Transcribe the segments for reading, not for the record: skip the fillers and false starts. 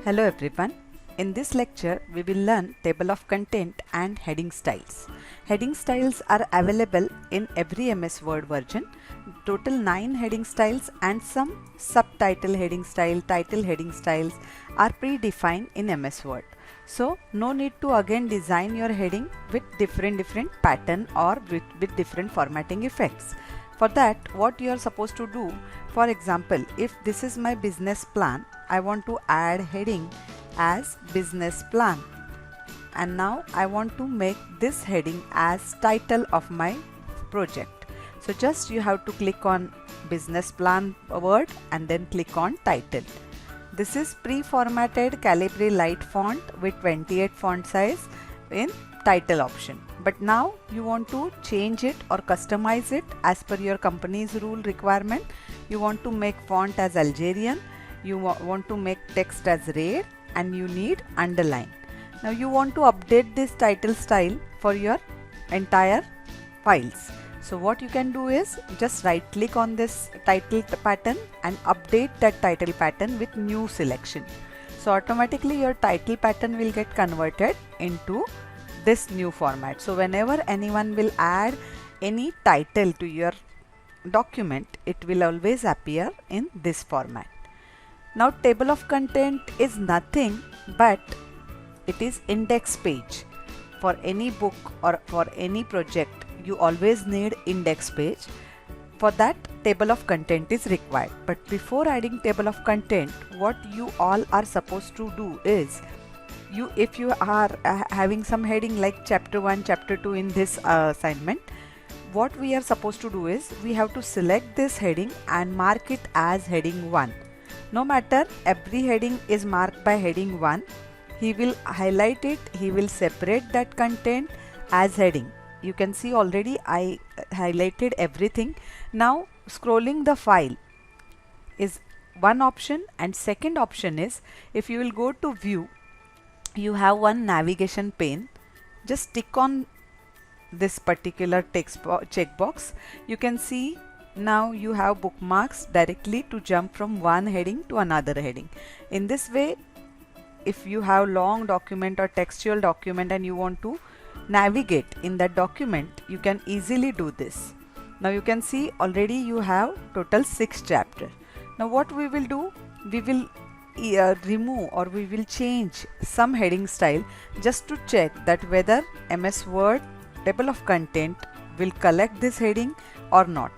Hello everyone. In this lecture, we will learn table of content and heading styles. Heading styles are available in every MS Word version. Total 9 heading styles and some subtitle heading style, title heading styles are predefined in MS Word. So no need to again design your heading with different pattern or with different formatting effects. For that, what you are supposed to do, for example, if this is my business plan, I want to add heading as business plan, and now I want to make this heading as title of my project. So just you have to click on business plan word and then click on title. This is pre-formatted Calibri Light font with 28 font size in title option. But now you want to change it or customize it as per your company's rule requirement. You want to make font as Algerian, you want to make text as rare, and you need underline. Now you want to update this title style for your entire files. So what you can do is just right click on this title pattern and update that title pattern with new selection. So automatically your title pattern will get converted into this new format. So whenever anyone will add any title to your document, it will always appear in this format. Now table of content is nothing but it is index page. For any book or for any project, you always need index page. For that, table of content is required. But before adding table of content, what you all are supposed to do is, if you are having some heading like chapter 1, chapter 2 in this assignment, what we are supposed to do is we have to select this heading and mark it as heading 1. No matter every heading is marked by heading 1, he will highlight it, he will separate that content as heading. You can see already I highlighted everything. Now scrolling the file is one option, and second option is, if you will go to view, you have one navigation pane. Just tick on this particular text checkbox. You can see now you have bookmarks directly to jump from one heading to another heading. In this way, if you have long document or textual document and you want to navigate in that document, you can easily do this. Now you can see already you have total 6 chapters. Now what we will do, we will remove or we will change some heading style just to check that whether MS Word table of content will collect this heading or not.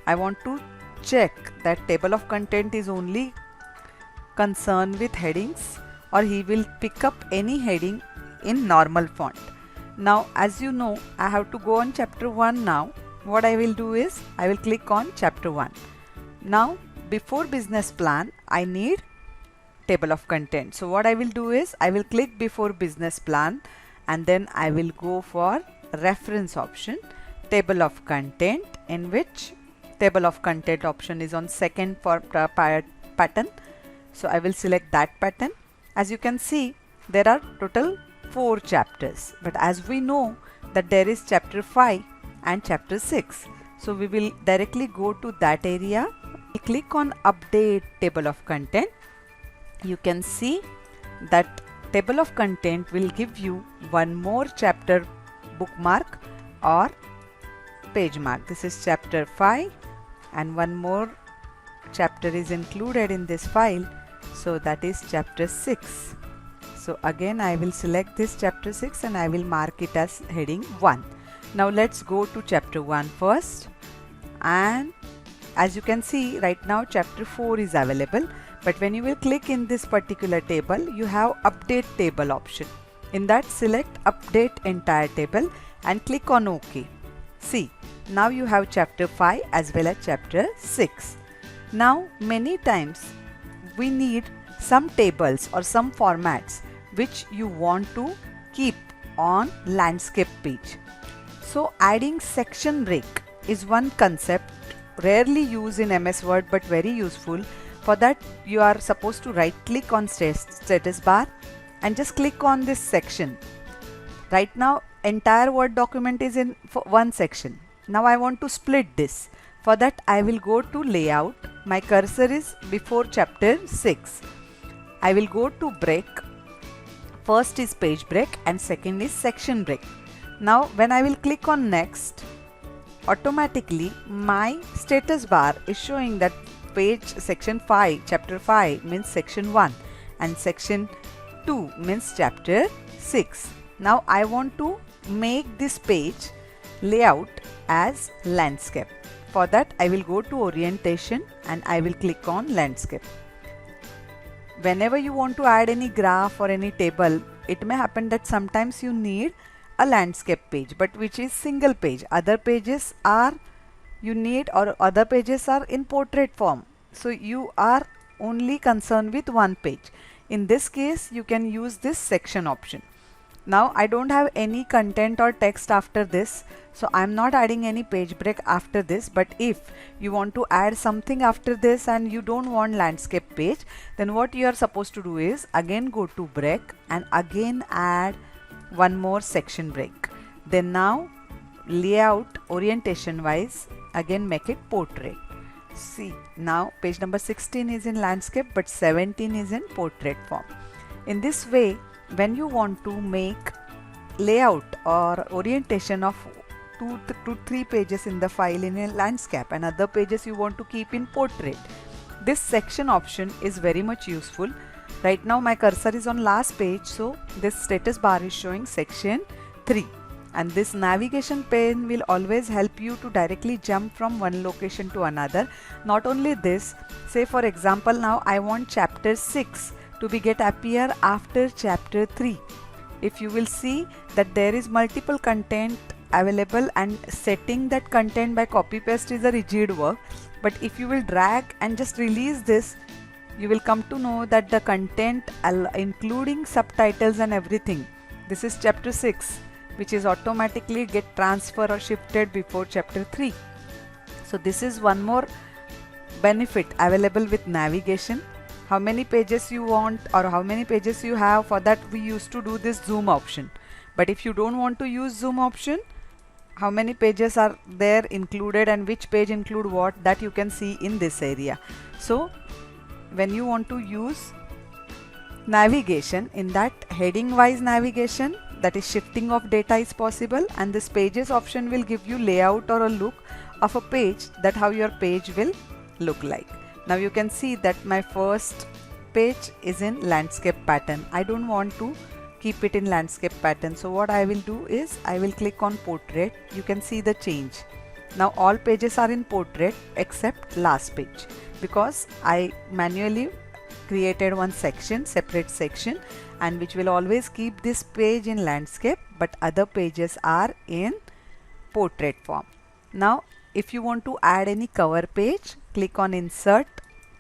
I want to check that table of content is only concerned with headings, or he will pick up any heading in normal font. Now as you know, I have to go on chapter 1 now. What I will do is I will click on chapter 1. Now before business plan, I need table of content. So what I will do is I will click before business plan and then I will go for reference option, table of content, in which table of content option is on second for pattern. So I will select that pattern. As you can see, there are total 4 chapters, but as we know that there is chapter 5 and chapter 6, so we will directly go to that area. Click on update table of content. You can see that table of content will give you one more chapter bookmark or page mark. This is chapter 5 and one more chapter is included in this file, so that is chapter 6. So again I will select this chapter 6 and I will mark it as heading 1. Now let's go to chapter 1 first, and as you can see right now chapter 4 is available, but when you will click in this particular table, you have update table option. In that, select update entire table and click on OK. See, now you have chapter 5 as well as chapter 6. Now many times we need some tables or some formats which you want to keep on landscape page. So adding section break is one concept rarely used in MS Word but very useful. For that, you are supposed to right click on status bar and just click on this section. Right now entire Word document is in one section. Now I want to split this. For that I will go to layout. My cursor is before chapter 6. I will go to break. First is page break and second is section break. Now when I will click on next, automatically my status bar is showing that page section 5, chapter 5 means section 1 and section 2 means chapter 6. Now I want to make this page layout as landscape. For that I will go to orientation and I will click on landscape. Whenever you want to add any graph or any table, it may happen that sometimes you need a landscape page, but which is single page. Other pages are other pages are in portrait form. So you are only concerned with one page. In this case, you can use this section option. Now I don't have any content or text after this, so I'm not adding any page break after this. But if you want to add something after this and you don't want landscape page, then what you are supposed to do is again go to break and again add one more section break. Then now layout orientation wise again make it portrait. See, now page number 16 is in landscape but 17 is in portrait form. In this way, when you want to make layout or orientation of 2 to 3 pages in the file in a landscape and other pages you want to keep in portrait, this section option is very much useful. Right now my cursor is on last page, so this status bar is showing section 3, and this navigation pane will always help you to directly jump from one location to another. Not only this, say for example now I want chapter 6 to be get appear after chapter 3. If you will see that there is multiple content available and setting that content by copy paste is a rigid work, but if you will drag and just release this, you will come to know that the content including subtitles and everything, this is chapter 6 which is automatically get transferred or shifted before chapter 3. So this is one more benefit available with navigation. How many pages you want or how many pages you have, for that we used to do this zoom option. But if you don't want to use zoom option, how many pages are there included and which page include what, that you can see in this area. So when you want to use navigation, in that heading wise navigation, that is shifting of data is possible, and this pages option will give you layout or a look of a page, that how your page will look like. Now you can see that my first page is in landscape pattern. I don't want to keep it in landscape pattern, so what I will do is I will click on portrait. You can see the change. Now all pages are in portrait except last page, because I manually created one section, separate section, and which will always keep this page in landscape but other pages are in portrait form. Now if you want to add any cover page, click on insert,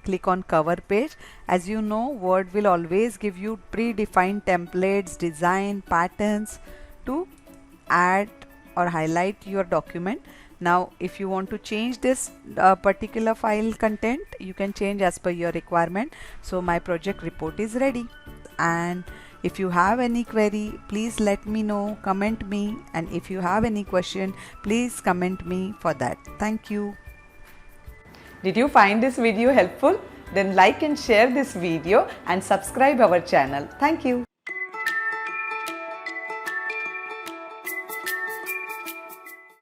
click on cover page. As you know, Word will always give you predefined templates, design, patterns to add or highlight your document. Now if you want to change this particular file content, you can change as per your requirement. So my project report is ready, and if you have any query, please let me know, comment me, and if you have any question, please comment me for that. Thank you. Did you find this video helpful? Then like and share this video and subscribe our channel. Thank you.